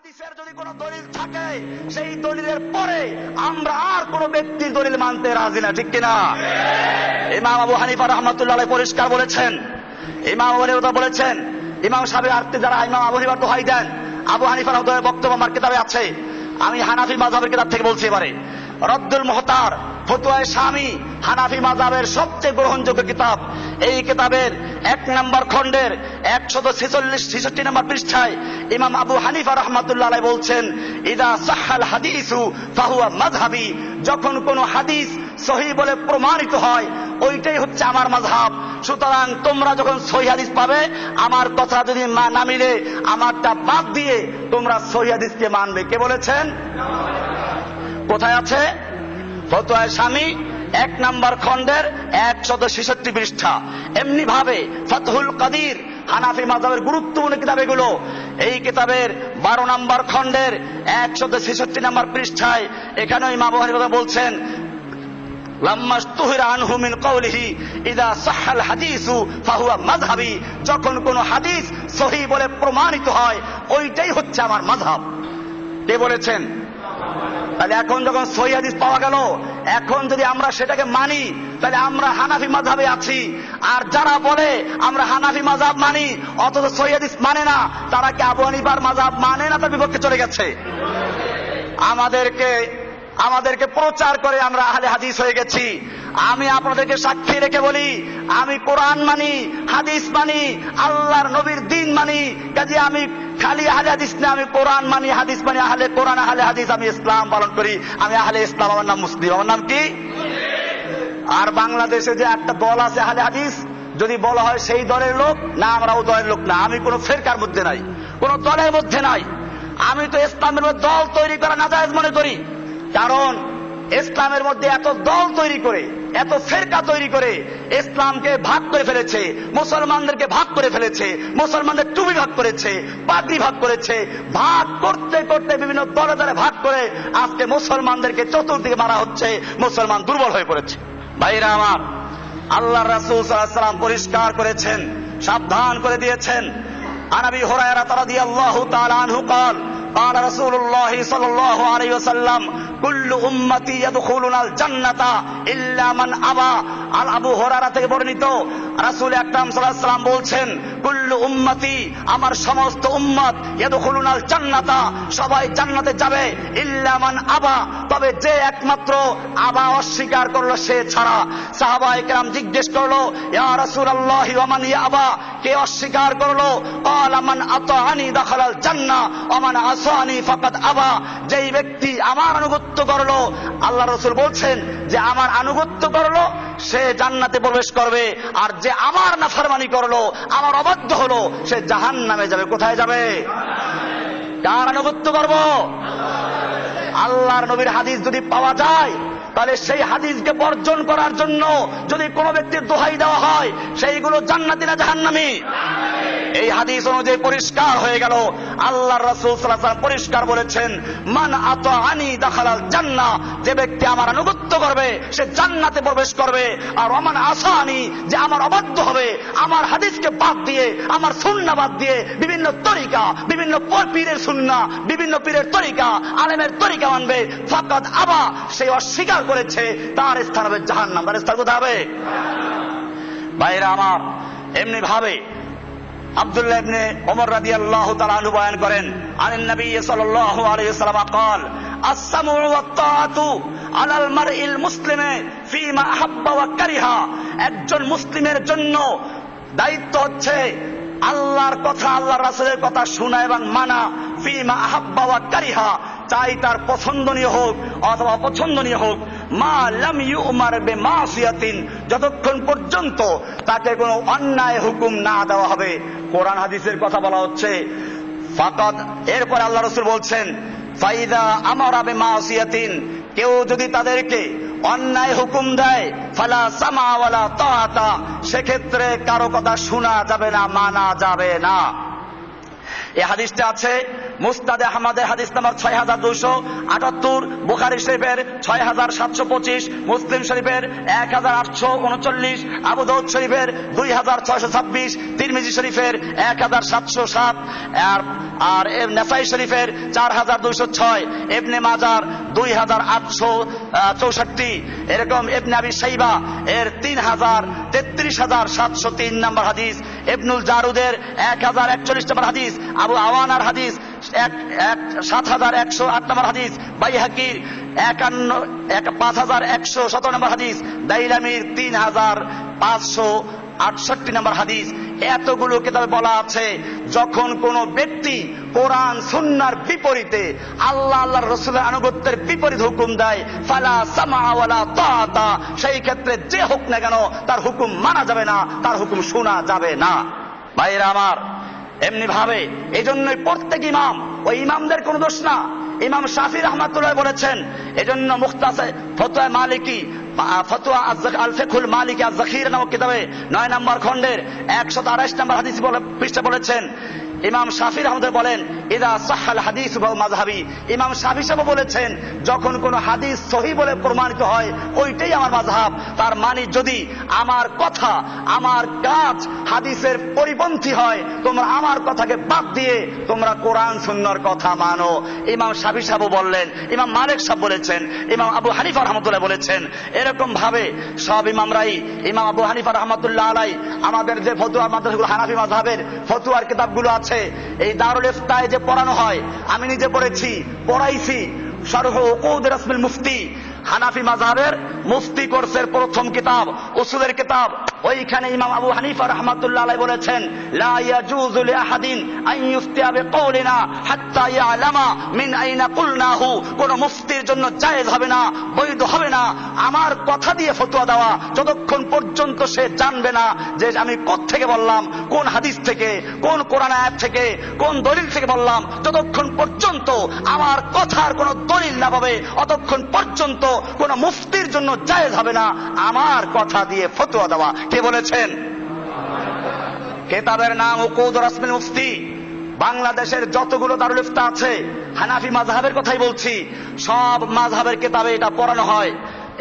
হাদিসের যদি কোনো দলিল থাকে সেই দলিলের পরে আমরা আর কোনো ব্যক্তির দলিল মানতে রাজি না, ঠিক কিনা? ইমাম আবু হানিফা রাহমাতুল্লাহ আলাইহি পরিষ্কার বলেছেন, ইমাম আবু হানিফা বলেছেন, ইমাম সাহেবের আর্থে যারা ইমাম আবু হানিফার দোহাই দেন, আবু হানিফার বক্তব্য আমার কিতাবে আছে, আমি হানাফি মাযহাবের কিতাব থেকে বলছি। এবারে রদ্দুল মুহতার ফতোয়ায়ে শামী হানাফি মাযহাবের সবচেয়ে গ্রহণযোগ্য কিতাব। এই কিতাবের 1 নম্বর খণ্ডের 146-66 নম্বর পৃষ্ঠায় ইমাম আবু হানিফা রাহমাতুল্লাহ আলাইহি বলছেন, ইদা সাহহাল হাদিসু ফাহুয়া মাযহাবি, যখন কোন হাদিস সহিহ বলে প্রমাণিত হয় ওইটাই হচ্ছে আমার মাযহাব। সুতরাং তোমরা যখন সহিহ হাদিস পাবে, আমার কথা যদি না মিলে আমারটা বাদ দিয়ে তোমরা সহিহ হাদিসকে মানবে। কে বলেছেন? কোথায় আছে? ফতোয়ায়ে শামী 1 নম্বর খণ্ডের 166 পৃষ্ঠা। এমনি ভাবে ফাতহুল কাদির হানাফি মাযহাবের গুরুত্বপূর্ণ কিতাব এগুলো। এই কিতাবের 12 নম্বর খণ্ডের 166 নম্বর পৃষ্ঠায় এখানে ইমাম আবু হানিফা বলছেন, লাম্মাস্তুহিরা আনহু মিন কওলিহি ইদা সাহহাল হাদিসু ফাহুয়া মাযহাবি, যখন কোন হাদিস সহিহ বলে প্রমাণিত হয় ওইটাই হচ্ছে আমার মাযহাব। কে বলেছেন? তাহলে এখন যখন সহিহ হাদিস পাওয়া গেল, এখন যদি আমরা সেটাকে মানি তাহলে আমরা হানাফি মাযহাবে আছি। আর যারা বলে আমরা হানাফি মাযহাব মানি অথচ সহিহ হাদিস মানে না, তারা কি আবু হানিফার মাযহাব মানে না তার বিপক্ষে চলে গেছে? আমাদেরকে প্রচার করে আমরা আহলে হাদিস হয়ে গেছি। আমি আপনাদেরকে সাক্ষী রেখে বলি, আমি কোরআন মানি, হাদিস মানি, আল্লাহর নবীর দ্বীন মানি। কাজে আমি খালি আহলে হাদিস না, আমি কোরআন মানি, হাদিস মানি, আহলে কোরআন, আহলে হাদিস, আমি ইসলাম পালন করি, আমি আহলে ইসলাম। আমার নাম মুসলিম। আমার নাম কি? আর বাংলাদেশে যে একটা দল আছে আহলে হাদিস, যদি বলা হয় সেই দলের লোক না, আমরা ও দলের লোক না। আমি কোন ফিরকার মধ্যে নাই, কোন দলের মধ্যে নাই। আমি তো ইসলামের মধ্যে দল তৈরি করা নাজায়েজ মনে করি। কারণ ইসলামের মধ্যে এত দল তৈরি করে, এত ফিরকা তৈরি করে ইসলামকে ভাগ করে ফেলেছে, মুসলমানদেরকে ভাগ করে ফেলেছে, মুসলমানদের টুপি ভাগ করেছে, পাগড়ি ভাগ করেছে। ভাগ করতে করতে বিভিন্ন দলে দলে ভাগ করে আজকে মুসলমানদেরকে চতুর্দিকে মারা হচ্ছে, মুসলমান দুর্বল হয়ে পড়েছে। ভাইরা আমার, আল্লাহর রাসূল সাল্লাল্লাহু আলাইহি ওয়াসাল্লাম পরিষ্কার করেছেন, সাবধান করে দিয়েছেন। আনাবি হুরায়রা রাদিয়াল্লাহু তাআলা আনহু قال قال رسول الله صلى الله عليه وسلم كل امتي يدخلون الجنه الا من ابى। আর আবু হুরায়রা থেকে বর্ণিত, রাসূল আকরাম সাল্লাল্লাহু আলাইহি ওয়াসাল্লাম বলছেন, কুল্লু উম্মতি, আমার সমস্ত উম্মত, ইয়াদখুলুনাল জান্নাতা, সবাই জান্নাতে যাবে, ইল্লা মান আবা, তবে যে একমাত্র আবা, অস্বীকার করলো সে ছাড়া। সাহাবায়ে কেরাম জিজ্ঞেস করলো, ইয়া রাসূলুল্লাহ ওয়া মান ইয়াবা, কে অস্বীকার করলো? ক্বালা মান আতাআনি দাখালাল জান্নাহ ওয়া মান আসানি ফাকাদ আবা, যেই ব্যক্তি আমার আনুগত্য করলো, আল্লাহ রাসূল বলছেন যে আমার আনুগত্য করলো সে জান্নাতে প্রবেশ করবে, আর যে আমার নাফরমানি করলো, আমার অবাধ্য হলো, সে জাহান্নামে যাবে। কোথায় যাবে? কার আনুগত্য করব? আল্লাহর নবীর হাদিস যদি পাওয়া যায় তাহলে সেই হাদিসকে বর্জন করার জন্য যদি কোনো ব্যক্তির দোহাই দেওয়া হয়, সেইগুলো জান্নাতি না জাহান্নামী? এই হাদিস অনুযায়ী পরিষ্কার হয়ে গেল, আল্লাহর রাসূল সাল্লাল্লাহু আলাইহি ওয়াসাল্লাম পরিষ্কার বলেছেন, মান আতাআনি দাখালাল জান্নাহ, যে ব্যক্তি আমার আনুগত্য করবে সে জান্নাতে প্রবেশ করবে। আর ওমান আসানি, যে আমার অবাধ্য হবে, আমার হাদিসকে বাদ দিয়ে, আমার সুন্নাহ বাদ দিয়ে বিভিন্ন তরিকা, বিভিন্ন পীরের সুন্নাহ, বিভিন্ন পীরের তরিকা, আলেমের তরিকা মানবে, ফাকাদ আবা, সে অস্বীকার করেছে, তার স্থান হবে জাহান্নাম। তার স্থান কোথায় হবে? ভাইরা আমার, এমনি ভাবে আব্দুল্লাহ ইবনে ওমর রাদিয়াল্লাহু তাআলা আনহু বয়ান করেন, আনিন নবী সাল্লাল্লাহু আলাইহি ওয়াসাল্লাম قال السمع والطاعة على المرء المسلم فيما أحب وكره, একজন মুসলিমের জন্য দায়িত্ব হচ্ছে আল্লাহর কথা, আল্লাহর রাসূলের কথা শোনা এবং মানা, ফিমা আহাব্বা ওয়া কারিহা, চাই তার পছন্দনীয় হোক অথবা অপছন্দনীয় হোক, মা লাম ইউমার বিমাসিয়াতিন, যতক্ষণ পর্যন্ত তাকে কোনো অন্যায় হুকুম না দেওয়া হবে। কোরআন হাদিসের কথা বলা হচ্ছে। ফাকাদ, এরপর আল্লাহ রাসূল বলছেন, ফাইদা আমারা বিমাসিয়াতিন, কেউ যদি তাদেরকে অন্যায় হুকুম দেয়, ফালা সামা ওয়ালা তাআতা, সেক্ষেত্রে কারো কথা শোনা যাবে না, মানা যাবে না। এই হাদিসটা আছে মুসনাদে আহমদের হাদিস নাম্বার 6278, বুখারী শরীফের 6725, মুসলিম শরীফের 1839, আবু দাউদ শরীফের 2626, তিরমিজি শরীফের 1707, আর নাসাই শরীফের 4206, ইবনে মাজার 2864, এরকম ইবনে আবি শাইবা এর 33,703 নম্বর হাদিস, ইবনুল জারুদের 1041 নম্বর হাদিস, আবু আওয়ানার হাদিস 7108 নম্বর হাদিস, বাইহাকির 5117 নম্বর হাদিস, দাইলামির 3568 নম্বর হাদিস। এতগুলো কিতাবে বলা আছে যখন কোন ব্যক্তি কোরআন সুন্নাহর বিপরীতে আল্লাহর রাসূলের আনুগত্যের বিপরীত হুকুম দেয়, ফালা সামা ওয়ালা তাআতা, সেই ক্ষেত্রে যে হোক না কেন তার হুকুম মানা যাবে না, তার হুকুম শোনা যাবে না। ভাইরা আমার, এমনি ভাবে এজন্যই প্রত্যেক ইমাম, ওই ইমামদের কোনো দোষ না। ইমাম শাফি রাহমাতুল্লাহ বলেছেন, এজন্য মুখতাসার ফতোয়া মালিকি, ফতোয়া আল ফিকহুল মালিকি আয-যাখিরা নামক কিতাবে 9 নম্বর খণ্ডের 128 নম্বর হাদিস পৃষ্ঠা বলেছেন, ইমাম শাফি রাহমাতুল্লাহ বলেন, ইদা সাহহাল হাদিস ফাহুয়া মাযহাবি। ইমাম শাফি সাহেব বলেছেন, যখন কোন হাদিস সহিহ বলে প্রমাণিত হয় ওইটাই আমার মাযহাব। তার মানে যদি আমার কথা, আমার কাজ হাদিসের পরিপন্থী হয়, তোমরা আমার কথাকে বাদ দিয়ে তোমরা কোরআন সুন্নাহর কথা মানো। ইমাম শাফি সাহেব বললেন, ইমাম মালিক সাহেব বলেছেন, ইমাম আবু হানিফা রাহমাতুল্লাহ বলেছেন। এরকম ভাবে সব ইমামরাই, ইমাম আবু হানিফা রাহমাতুল্লাহ আলাইহি, আমাদের যে ফতোয়া মাদ্রাসাগুলো হানাফি মাযহাবের ফতোয়ার কিতাবগুলো আছে, এই দারুল ইফতায় যে পড়ানো হয়, আমি নিজে পড়েছি, পড়াইছি। শারহ উকুদ রাসমিল মুফতি, হানাফি মাযহাবের মুফতি কোর্সের প্রথম কিতাব, উসুলের কিতাব, ওইখানে ইমাম আবু হানিফা রাহমাতুল্লাহ আলাইহি বলেছেন, লা ইয়াজুযু লিআহাদিন আন ইফতিয়া বিকাউলিনা হাত্তা ইয়ালামা মিন আইনা কুলনাহু। কোন মুফতির জন্য জায়েজ হবে না, বৈধ হবে না আমার কথা দিয়ে ফতোয়া দেওয়া যতক্ষণ পর্যন্ত সে জানবে না যে আমি কোত্থেকে বললাম, কোন হাদিস থেকে, কোন কোরআন আয়াত থেকে, কোন দলিল থেকে বললাম। যতক্ষণ পর্যন্ত আমার কথার কোন দলিল না পাবে, অতক্ষণ পর্যন্ত কোন মুফতির জন্য জায়েজ হবে না আমার কথা দিয়ে ফতোয়া দেওয়া। কে বলেছেন? কিতাবের নাম উকুদ রাসমিল মুফতি। বাংলাদেশের যতগুলো দারুল ইফতা আছে, হানাফি মাযহাবের কথাই বলছি, সব মাযহাবের কিতাবে এটা পড়ানো হয়।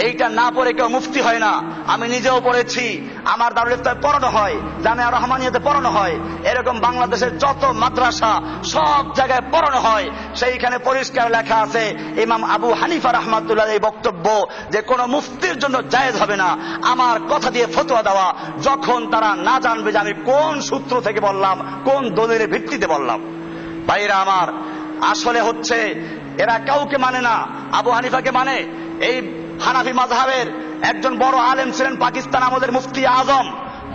এইটা না পড়ে কেউ মুফতি হয় না। আমি নিজেও পড়েছি, আমার দারুল ইফতায় পড়ানো হয়, জামিয়া রহমানিয়াতে পড়ানো হয়, এরকম বাংলাদেশের যত মাদ্রাসা সব জায়গায় পড়ানো হয়। সেইখানে পরিষ্কার লেখা আছে, ইমাম আবু হানিফা রাহমাতুল্লাহ এই বক্তব্য যে কোন মুফতির জন্য জায়েজ হবে না আমার কথা দিয়ে ফতোয়া দেওয়া, যখন তারা না জানবে যে আমি কোন সূত্র থেকে বললাম, কোন দলিলের ভিত্তিতে বললাম। ভাইরা আমার, আসলে হচ্ছে এরা কাউকে মানে না, আবু হানিফাকে মানে। এই হানাফি মাযহাবের একজন বড় আলেম ছিলেন পাকিস্তান আমাদের মুফতি আজম,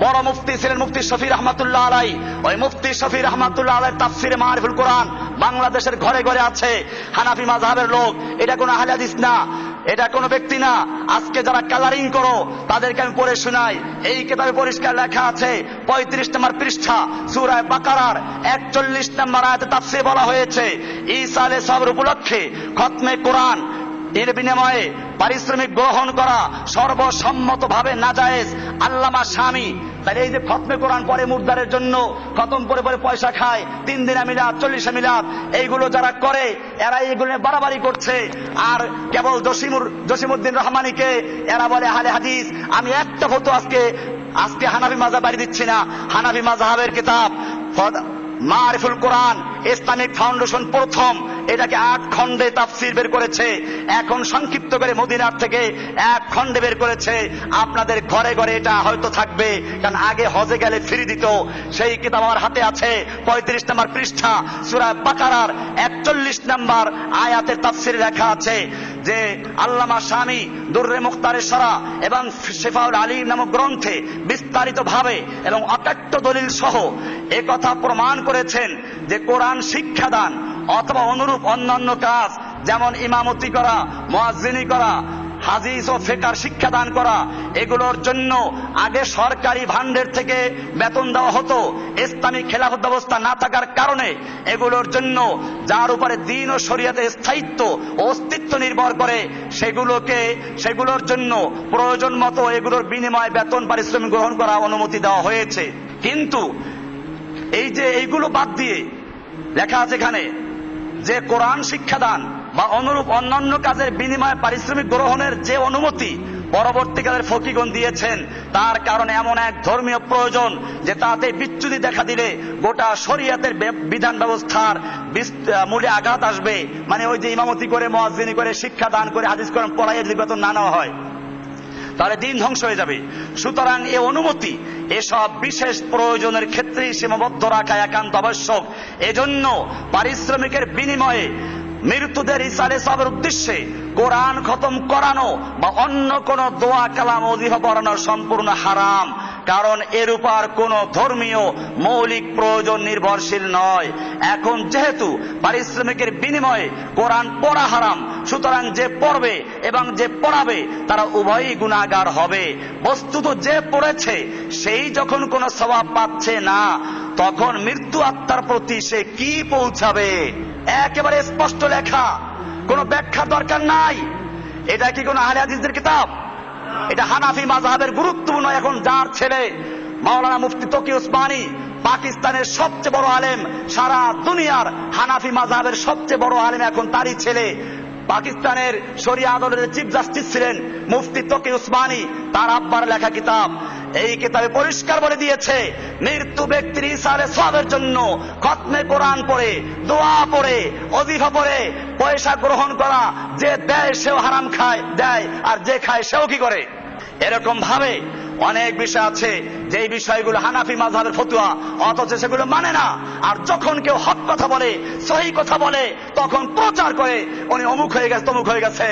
বড় মুফতি ছিলেন মুফতি শফি রহমাতুল্লাহ আলাইহি। ওই মুফতি শফি রহমাতুল্লাহ আলাইহির তাফসিরে মারিফুল কোরআন বাংলাদেশের ঘরে ঘরে আছে। হানাফি মাযহাবের লোক, এটা কোনো আহলে হাদিস না, এটা কোনো ব্যক্তি না। আজকে যারা কালারিং করো তাদেরকে আমি পড়ে শোনাই। এই কিতাবে পরিষ্কার লেখা আছে, 35 নম্বর পৃষ্ঠা, সূরা বাকারার 41 নম্বর আয়াতে তাফসীরে বলা হয়েছে, ঈসা আলাইহিস সালামের উপলক্ষে খতমে কোরআন এর বিনিময়ে পারিশ্রমিক গ্রহণ করা সর্বসম্মতভাবে নাজায়েজ। আল্লামা শামী, তাহলে এই যে খতমে কোরআন পরে মুর্দারের জন্য খতম পরে পরে পয়সা খায়, 3 দিনে মিলাদ, 40 মিলাদ, এইগুলো যারা করে এরা এইগুলো বাড়াবাড়ি করছে। আর কেবল জসিমউদ্দিন রহমানীকে এরা বলে আহলে হাদিস। আমি একটা ফতোয়া আজকে হানাফি মাযহাব বাড়ি দিচ্ছি না, হানাফি মাযহাবের কিতাব মারিফুল কোরআন ইসলামিক ফাউন্ডেশন প্রথম এটাকে 8 খণ্ডে তাফসীর বের করেছে। এখন সংক্ষিপ্ত করে মদিনার থেকে 1 খণ্ডে বের করেছে। আপনাদের ঘরে ঘরে এটা হয়তো থাকবে, কারণ আগে হজে গেলে ফ্রি দিত। সেই কিতাব আমার হাতে আছে, 35 নম্বর পৃষ্ঠা, সূরা বাকারার 41 নম্বর আয়াতের তাফসীরে লেখা আছে যে আল্লামা শামী দুররে মুখতারে সরা এবং শিফাউল আলিম নামক গ্রন্থে বিস্তারিত ভাবে এবং অকাট্য দলিল সহ একথা প্রমাণ করেছেন যে কোরআন শিক্ষাদান অথবা অনুরূপ অন্যান্য কাজ, যেমন ইমামতি করা, মুয়াজ্জিনি করা, হাদিস ও ফিকহ শিক্ষাদান করা, এগুলোর জন্য আগে সরকারি ভান্ডার থেকে বেতন দেওয়া হতো। ইসলামী খেলাফত ব্যবস্থা না থাকার কারণে এগুলোর জন্য যার উপরে দ্বীন ও শরীয়তের স্থায়িত্ব ও অস্তিত্ব নির্ভর করে সেগুলোর জন্য প্রয়োজন মতো এগুলোর বিনিময়ে বেতন পারিশ্রমিক গ্রহণ করা অনুমতি দেওয়া হয়েছে। কিন্তু এই যে এইগুলো বাদ দিয়ে লেখা আছে এখানে যে কোরআন শিক্ষাদান বা অনুরূপ অন্যান্য কাজের বিনিময়ে পারিশ্রমিক গ্রহণের যে অনুমতি পরবর্তীকালের ফকিগণ দিয়েছেন, তার কারণে এমন এক ধর্মীয় প্রয়োজন যে তাতে বিচ্যুতি দেখা দিলে গোটা শরিয়াতের বিধান ব্যবস্থার মূলে আঘাত আসবে। মানে ওই যে ইমামতি করে, মুয়াজ্জিনি করে, শিক্ষা দান করে, হাদিস কোরআন পড়াইয়ের যদি বেতন না নেওয়া হয় তাহলে দিন ধ্বংস হয়ে যাবে। সুতরাং এ অনুমতি এসব বিশেষ প্রয়োজনের ক্ষেত্রেই সীমাবদ্ধ রাখা একান্ত আবশ্যক। এজন্য পারিশ্রমিকের বিনিময়ে মৃত্যুদের ইসালে সবের উদ্দেশ্যে কোরআন খতম করানো বা অন্য কোন দোয়া কালাম ওজিফা পড়ানো সম্পূর্ণ হারাম, কারণ এর উপর কোন ধর্মীয় মৌলিক প্রয়োজন নির্ভরশীল নয়। এখন যেহেতু পারিশ্রমিকের বিনিময়ে কোরআন পড়া হারাম, সুতরাং যে পড়বে এবং যে পড়াবে তারা উভয়ই গুনাহগার হবে। বস্তুত যে পড়েছে সেই যখন কোনো সওয়াব পাচ্ছে না, তখন মৃত্যু আত্মার প্রতি সে কি পৌঁছাবে? একেবারে স্পষ্ট লেখা, কোনো ব্যাখ্যা দরকার নাই। এটা কি কোনো আহলে হাদিসদের কিতাব? এটা হানাফি মাযহাবের গুরুত্বপূর্ণ এখন যার ছেলে মাওলানা মুফতি তকি উসমানী, পাকিস্তানের সবচেয়ে বড় আলেম, সারা দুনিয়ার হানাফি মাযহাবের সবচেয়ে বড় আলেম এখন তারই ছেলে, পাকিস্তানের শরিয়া আদালতের চিফ জাস্টিস ছিলেন মুফতি তকি উসমানী, তার আব্বার লেখা কিতাব। এই কিতাবে পরিষ্কার বলে দিয়েছে, মৃত্যু ব্যক্তির ইসালে সওয়াবের জন্য খতমে কোরআন পড়ে, দোয়া পড়ে, ওজিফা পড়ে পয়সা গ্রহণ করা, যে দেয় সেও হারাম খায় দেয়, আর যে খায় সেও কি করে। এরকম ভাবে অনেক বিষয় আছে যে বিষয়গুলো হানাফি মাযহাবের ফতোয়া, অথচ সেগুলো মানে না। আর যখন কেউ হক কথা বলে, সহি কথা বলে, তখন প্রচার করে উনি অমুক হয়ে গেছে, তমুক হয়ে গেছে।